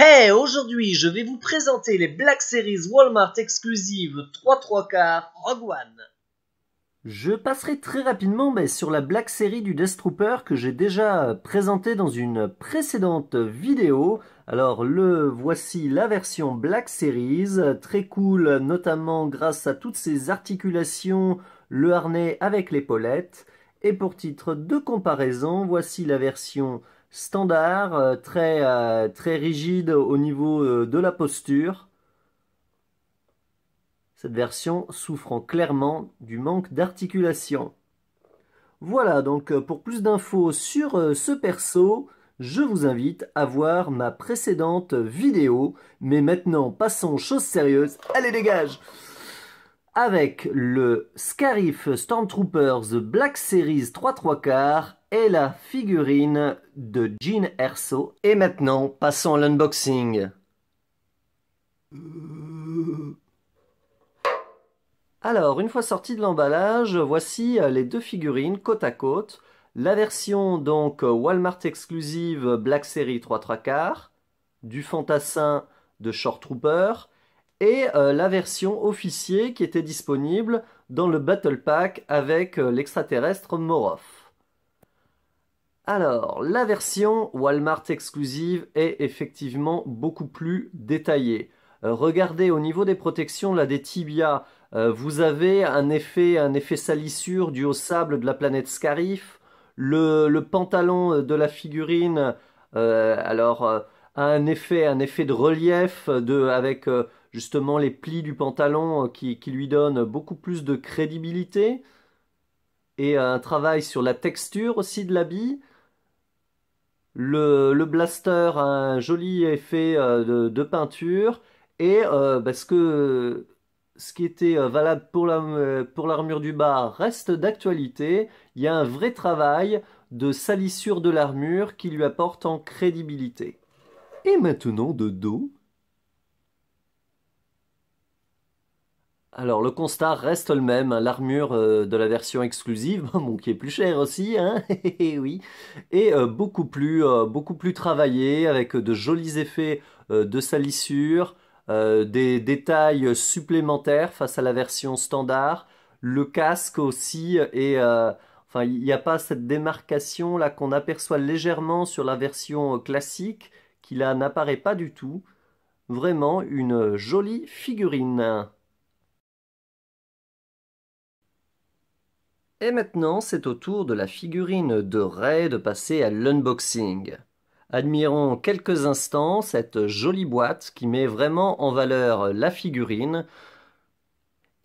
Hey, aujourd'hui je vais vous présenter les Black Series Walmart exclusives 3/4 Rogue One. Je passerai très rapidement sur la Black Series du Death Trooper que j'ai déjà présenté dans une précédente vidéo. Alors voici la version Black Series, très cool notamment grâce à toutes ces articulations, le harnais avec l'épaulette. Et pour titre de comparaison, voici la version standard, très rigide au niveau de la posture. Cette version souffrant clairement du manque d'articulation. Voilà, donc pour plus d'infos sur ce perso, je vous invite à voir ma précédente vidéo. Mais maintenant, passons aux choses sérieuses. Allez, dégage! Avec le Scarif Stormtroopers The Black Series 3/4 et la figurine de Jyn Erso. Et maintenant, passons à l'unboxing. Alors, une fois sorti de l'emballage, voici les deux figurines côte à côte. La version donc Walmart exclusive Black Series 3/4 du fantassin de Short Trooper et la version officier qui était disponible dans le Battle Pack avec l'extraterrestre Moroff. Alors, la version Walmart exclusive est effectivement beaucoup plus détaillée. Regardez au niveau des protections là, des tibias, vous avez un effet salissure dû au sable de la planète Scarif. Le pantalon de la figurine a un effet de relief avec justement les plis du pantalon qui lui donnent beaucoup plus de crédibilité. Et un travail sur la texture aussi de l'habit. Le blaster a un joli effet de peinture et ce qui était valable pour l'armure du bas reste d'actualité. Il y a un vrai travail de salissure de l'armure qui lui apporte en crédibilité. Et maintenant de dos. Alors le constat reste le même, hein, l'armure de la version exclusive, bon, qui est plus chère aussi, hein, oui, et beaucoup plus travaillée avec de jolis effets de salissure, des détails supplémentaires face à la version standard, le casque aussi, enfin il n'y a pas cette démarcation là qu'on aperçoit légèrement sur la version classique, qui là n'apparaît pas du tout. Vraiment une jolie figurine. Et maintenant, c'est au tour de la figurine de Rey de passer à l'unboxing. Admirons quelques instants cette jolie boîte qui met vraiment en valeur la figurine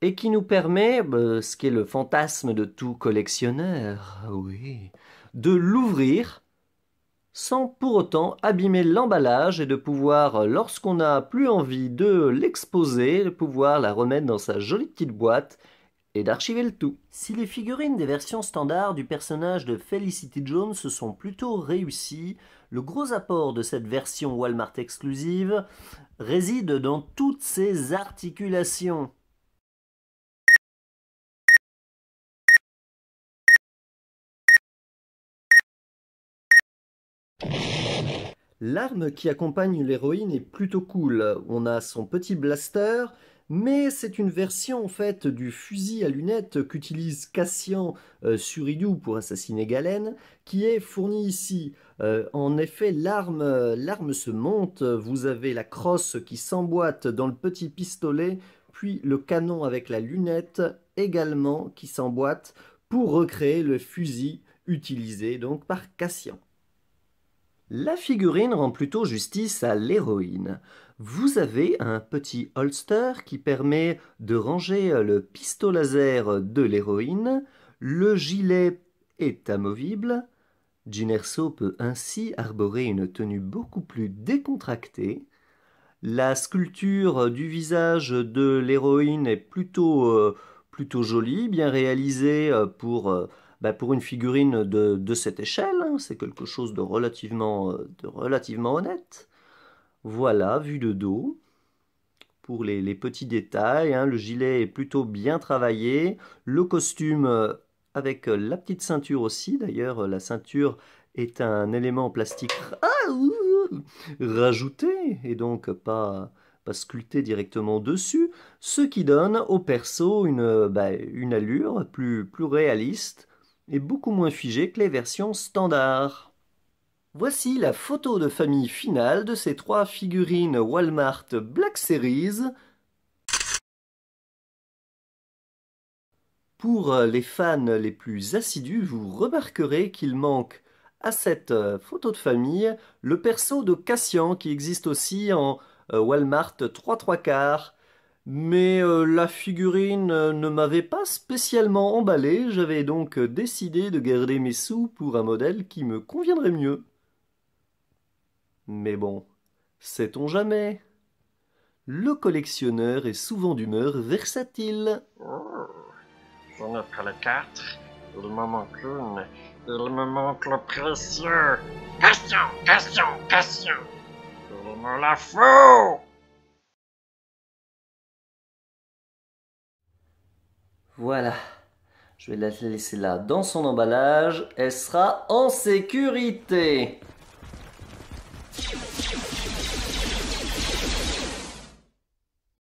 et qui nous permet, ce qui est le fantasme de tout collectionneur, oui, de l'ouvrir sans pour autant abîmer l'emballage et de pouvoir, lorsqu'on n'a plus envie de l'exposer, de pouvoir la remettre dans sa jolie petite boîte et d'archiver le tout. Si les figurines des versions standards du personnage de Felicity Jones se sont plutôt réussies, le gros apport de cette version Walmart exclusive réside dans toutes ses articulations. L'arme qui accompagne l'héroïne est plutôt cool. On a son petit blaster, mais c'est une version en fait du fusil à lunettes qu'utilise Cassian sur Idu pour assassiner Galen, qui est fourni ici. En effet, l'arme se monte, vous avez la crosse qui s'emboîte dans le petit pistolet, puis le canon avec la lunette également qui s'emboîte pour recréer le fusil utilisé donc par Cassian. La figurine rend plutôt justice à l'héroïne. Vous avez un petit holster qui permet de ranger le pistolet laser de l'héroïne. Le gilet est amovible. Jyn Erso peut ainsi arborer une tenue beaucoup plus décontractée. La sculpture du visage de l'héroïne est plutôt jolie, bien réalisée pour une figurine de cette échelle, hein. C'est quelque chose de relativement honnête. Voilà, vue de dos, pour les petits détails, hein. Le gilet est plutôt bien travaillé. Le costume avec la petite ceinture aussi. D'ailleurs, la ceinture est un élément en plastique. Ah, ouh, rajouter et donc pas sculpter directement dessus, ce qui donne au perso une allure plus réaliste et beaucoup moins figée que les versions standards. Voici la photo de famille finale de ces 3 figurines Walmart Black Series. Pour les fans les plus assidus, vous remarquerez qu'il manque à cette photo de famille le perso de Cassian qui existe aussi en Walmart 3/4. Mais la figurine ne m'avait pas spécialement emballé, j'avais donc décidé de garder mes sous pour un modèle qui me conviendrait mieux. Mais bon, sait-on jamais? Le collectionneur est souvent d'humeur versatile. Je n'ai que les 4. Il me manque une. Il me manque le précieux. Cassian. Il me la faut. Voilà, je vais la laisser là dans son emballage, elle sera en sécurité.